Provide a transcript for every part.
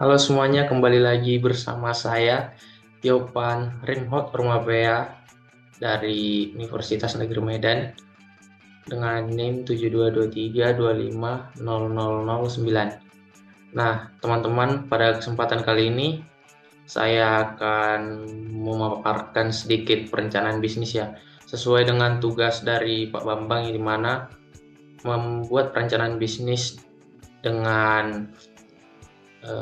Halo semuanya, kembali lagi bersama saya, Tiopan Rinhot Rumabea dari Universitas Negeri Medan dengan NIM 7223250009. Nah, teman-teman, pada kesempatan kali ini saya akan memaparkan sedikit perencanaan bisnis ya, sesuai dengan tugas dari Pak Bambang yang dimana membuat perencanaan bisnis dengan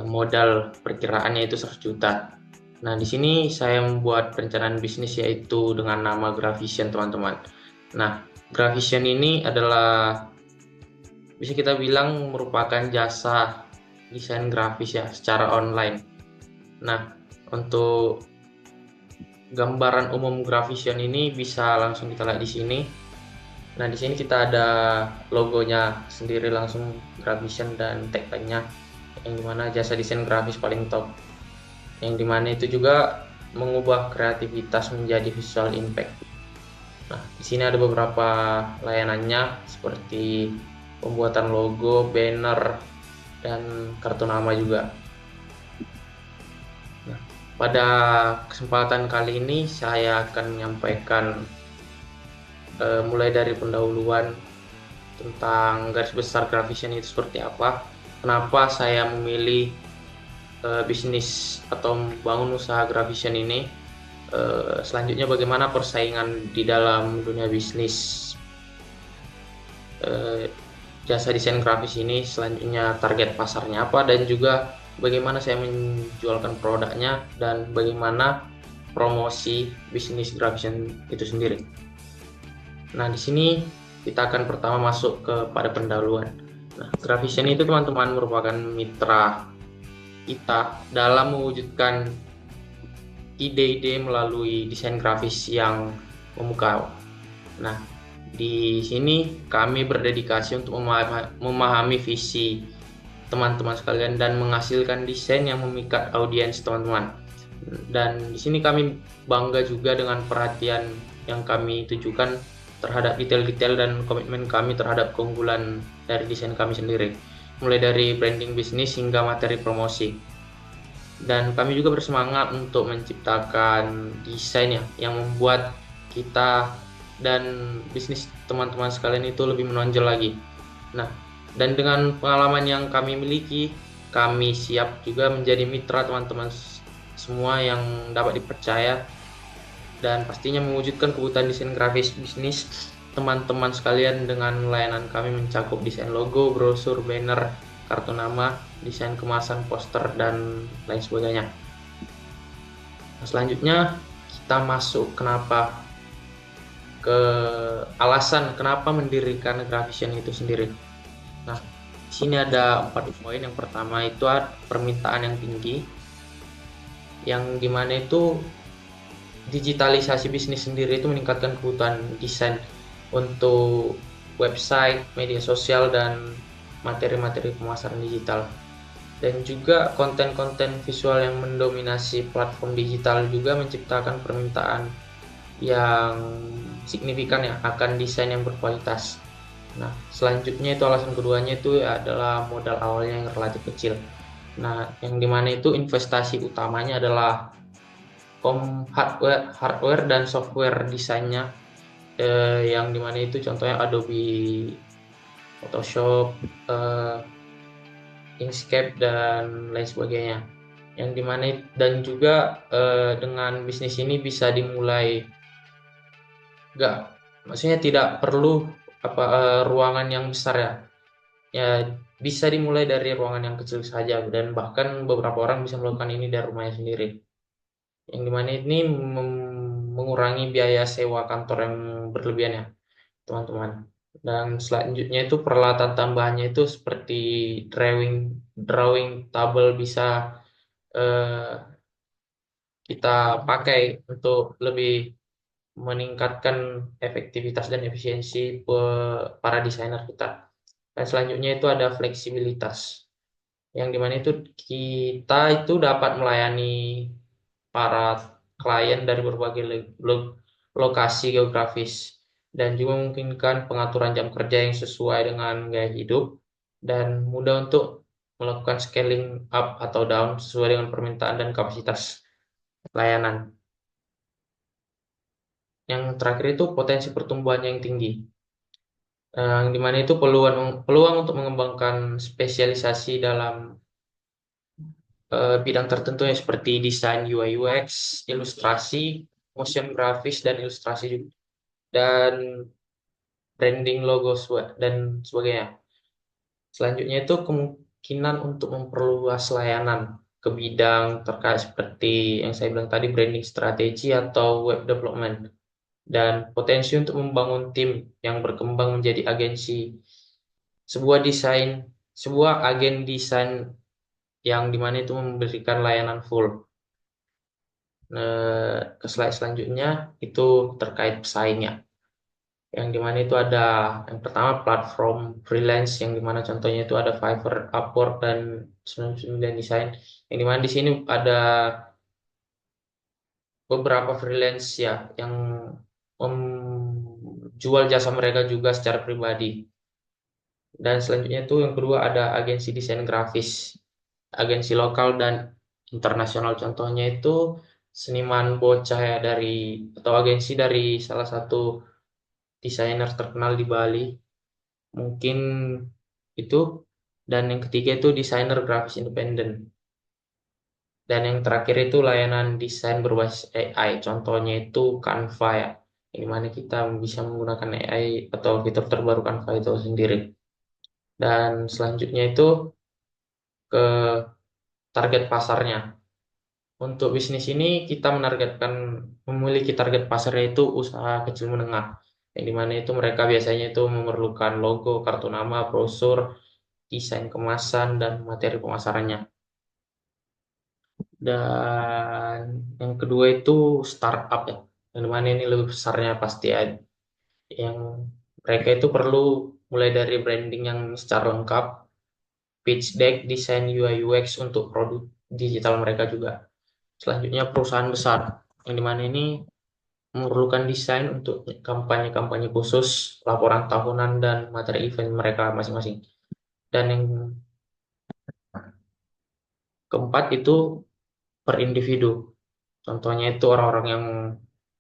modal perkiraannya itu 100 juta. Nah, di sini saya membuat perencanaan bisnis yaitu dengan nama Graphision, teman-teman. Nah, Graphision ini adalah bisa kita bilang merupakan jasa desain grafis ya secara online. Nah, untuk gambaran umum Graphision ini bisa langsung kita lihat di sini. Nah, di sini kita ada logonya sendiri langsung Graphision dan tagline-nya yang dimana jasa desain grafis paling top. Yang dimana itu juga mengubah kreativitas menjadi visual impact. Nah, di sini ada beberapa layanannya seperti pembuatan logo, banner, dan kartu nama juga. Nah, pada kesempatan kali ini saya akan menyampaikan mulai dari pendahuluan tentang garis besar Graphision itu seperti apa, kenapa saya memilih bisnis atau membangun usaha Graphision ini. Selanjutnya bagaimana persaingan di dalam dunia bisnis jasa desain grafis ini, selanjutnya target pasarnya apa, dan juga bagaimana saya menjualkan produknya dan bagaimana promosi bisnis Graphision itu sendiri. Nah, di sini kita akan pertama masuk kepada pendahuluan. Nah, Graphision itu teman-teman merupakan mitra kita dalam mewujudkan ide-ide melalui desain grafis yang memukau. Nah, di sini kami berdedikasi untuk memahami visi teman-teman sekalian dan menghasilkan desain yang memikat audiens teman-teman. Dan di sini kami bangga juga dengan perhatian yang kami tujukan terhadap detail-detail dan komitmen kami terhadap keunggulan dari desain kami sendiri, mulai dari branding bisnis hingga materi promosi. Dan kami juga bersemangat untuk menciptakan desain yang membuat kita dan bisnis teman-teman sekalian itu lebih menonjol lagi. Nah, dan dengan pengalaman yang kami miliki, kami siap juga menjadi mitra teman-teman semua yang dapat dipercaya dan pastinya mewujudkan kebutuhan desain grafis bisnis teman-teman sekalian. Dengan layanan kami mencakup desain logo, brosur, banner, kartu nama, desain kemasan, poster, dan lain sebagainya. Nah, selanjutnya kita masuk ke alasan kenapa mendirikan Graphision itu sendiri. Nah, di sini ada 4 poin. Yang pertama itu permintaan yang tinggi, yang dimana itu digitalisasi bisnis sendiri itu meningkatkan kebutuhan desain untuk website, media sosial, dan materi-materi pemasaran digital. Dan juga konten-konten visual yang mendominasi platform digital juga menciptakan permintaan yang signifikan ya akan desain yang berkualitas. Nah, selanjutnya itu alasan keduanya itu adalah modal awalnya yang relatif kecil. Nah, yang dimana itu investasi utamanya adalah hardware dan software desainnya, yang dimana itu contohnya Adobe Photoshop, Inkscape, dan lain sebagainya. Yang dimana dan juga dengan bisnis ini bisa dimulai, nggak, maksudnya tidak perlu ruangan yang besar ya. Ya, bisa dimulai dari ruangan yang kecil saja dan bahkan beberapa orang bisa melakukan ini dari rumahnya sendiri. Yang dimana ini mengurangi biaya sewa kantor yang berlebihan ya, teman-teman. Dan selanjutnya itu peralatan tambahannya itu seperti drawing tabel bisa eh, kita pakai untuk lebih meningkatkan efektivitas dan efisiensi para desainer kita. Dan selanjutnya itu ada fleksibilitas, yang dimana itu kita itu dapat melayani para klien dari berbagai lokasi geografis dan juga memungkinkan pengaturan jam kerja yang sesuai dengan gaya hidup dan mudah untuk melakukan scaling up atau down sesuai dengan permintaan dan kapasitas layanan. Yang terakhir itu potensi pertumbuhannya yang tinggi. Yang dimana itu peluang untuk mengembangkan spesialisasi dalam bidang tertentu ya seperti desain UI UX, ilustrasi, motion grafis dan ilustrasi juga, dan branding logo dan sebagainya. Selanjutnya itu kemungkinan untuk memperluas layanan ke bidang terkait seperti yang saya bilang tadi branding strategi atau web development, dan potensi untuk membangun tim yang berkembang menjadi agensi sebuah agen desain yang dimana itu memberikan layanan full. Ke slide selanjutnya itu terkait pesaingnya, yang dimana itu ada yang pertama platform freelance, yang dimana contohnya itu ada Fiverr, Upwork, dan 99 Design, yang dimana di sini ada beberapa freelance ya yang menjual jasa mereka juga secara pribadi. Dan selanjutnya itu yang kedua ada agensi desain grafis, agensi lokal dan internasional. Contohnya itu seniman bocah ya atau agensi dari salah satu desainer terkenal di Bali. Mungkin itu. Dan yang ketiga itu desainer grafis independen. Dan yang terakhir itu layanan desain berbasis AI. Contohnya itu Canva ya. Yang mana kita bisa menggunakan AI atau fitur terbaru Canva itu sendiri. Dan selanjutnya itu ke target pasarnya. Untuk bisnis ini kita memiliki target pasarnya itu usaha kecil menengah. Yang dimana itu mereka biasanya itu memerlukan logo, kartu nama, brosur, desain kemasan, dan materi pemasarannya. Dan yang kedua itu startup ya. Yang dimana ini lebih besarnya pasti ya. Yang mereka itu perlu mulai dari branding yang secara lengkap, pitch deck, desain UI UX untuk produk digital mereka juga. Selanjutnya perusahaan besar, yang dimana ini memerlukan desain untuk kampanye-kampanye khusus, laporan tahunan, dan materi event mereka masing-masing. Dan yang keempat itu per individu. Contohnya itu orang-orang yang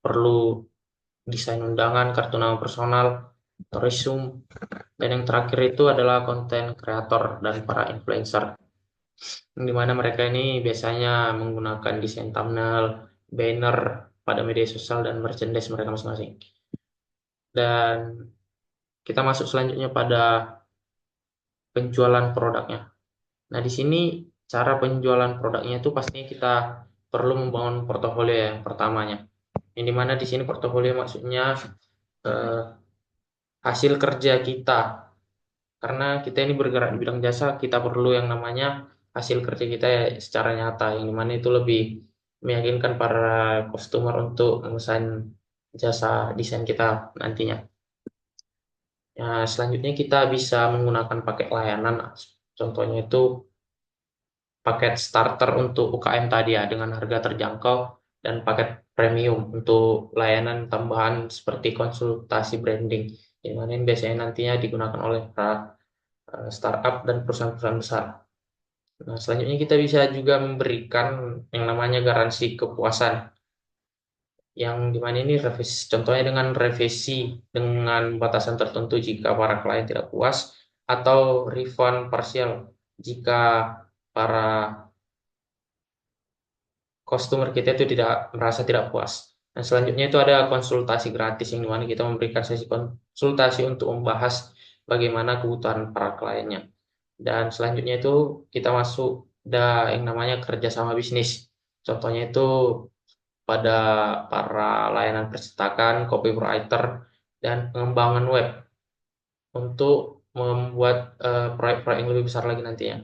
perlu desain undangan, kartu nama personal, atau resume. Dan yang terakhir itu adalah konten kreator dan para influencer. Di mana mereka ini biasanya menggunakan desain thumbnail, banner pada media sosial, dan merchandise mereka masing-masing. Dan kita masuk selanjutnya pada penjualan produknya. Nah, di sini cara penjualan produknya itu pastinya kita perlu membangun portofolio yang pertamanya. Yang dimana di sini portofolio maksudnya eh, hasil kerja kita. Karena kita ini bergerak di bidang jasa, kita perlu yang namanya hasil kerja kita ya secara nyata. Yang dimana itu lebih meyakinkan para customer untuk memesan jasa desain kita nantinya. Ya, selanjutnya kita bisa menggunakan paket layanan. Contohnya itu paket starter untuk UKM tadi ya dengan harga terjangkau, dan paket premium untuk layanan tambahan seperti konsultasi branding, yang mana ini biasanya nantinya digunakan oleh para startup dan perusahaan-perusahaan besar. Nah, selanjutnya kita bisa juga memberikan yang namanya garansi kepuasan, yang dimana ini contohnya dengan revisi dengan batasan tertentu jika para klien tidak puas, atau refund parsial jika para customer kita itu merasa tidak puas. Dan selanjutnya itu ada konsultasi gratis, yang dimana kita memberikan sesi konsultasi untuk membahas bagaimana kebutuhan para kliennya. Dan selanjutnya itu kita masuk yang namanya kerjasama bisnis. Contohnya itu pada para layanan percetakan, copywriter, dan pengembangan web untuk membuat proyek-proyek yang lebih besar lagi nantinya.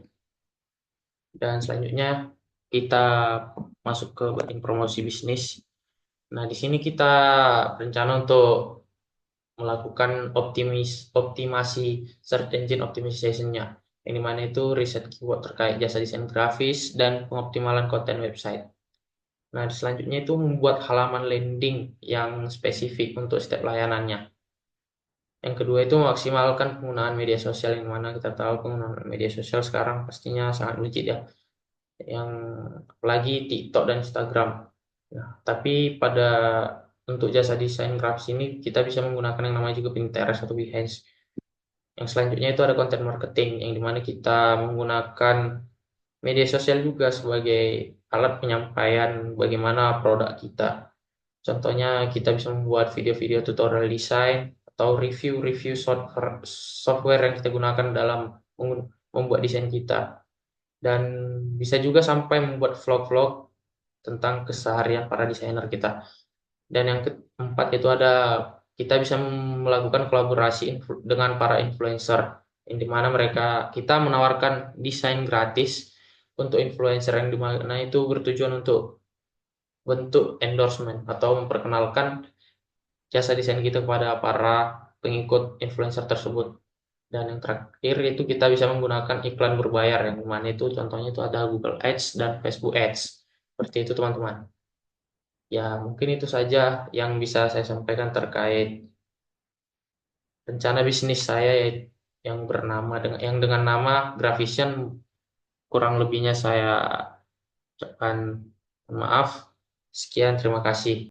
Dan selanjutnya kita masuk ke bagian promosi bisnis. Nah, di sini kita berencana untuk melakukan optimasi search engine optimization-nya, yang dimana itu riset keyword terkait jasa desain grafis dan pengoptimalan konten website. Nah, selanjutnya itu membuat halaman landing yang spesifik untuk setiap layanannya. Yang kedua itu maksimalkan penggunaan media sosial, yang mana kita tahu penggunaan media sosial sekarang pastinya sangat melejit ya, yang apalagi TikTok dan Instagram. Nah, tapi untuk jasa desain grafis ini kita bisa menggunakan yang namanya juga Pinterest atau Behance. Yang selanjutnya itu ada content marketing, yang dimana kita menggunakan media sosial juga sebagai alat penyampaian bagaimana produk kita. Contohnya kita bisa membuat video-video tutorial desain atau review-review software yang kita gunakan dalam membuat desain kita. Dan bisa juga sampai membuat vlog-vlog tentang keseharian para desainer kita. Dan yang keempat itu ada kita bisa melakukan kolaborasi dengan para influencer, yang dimana kita menawarkan desain gratis untuk influencer, yang dimana itu bertujuan untuk bentuk endorsement atau memperkenalkan jasa desain kita kepada para pengikut influencer tersebut. Dan yang terakhir itu kita bisa menggunakan iklan berbayar, yang mana itu contohnya itu ada Google Ads dan Facebook Ads. Seperti itu teman-teman. Ya, mungkin itu saja yang bisa saya sampaikan terkait rencana bisnis saya, yang dengan nama Graphision. Kurang lebihnya saya ucapkan maaf. Sekian, terima kasih.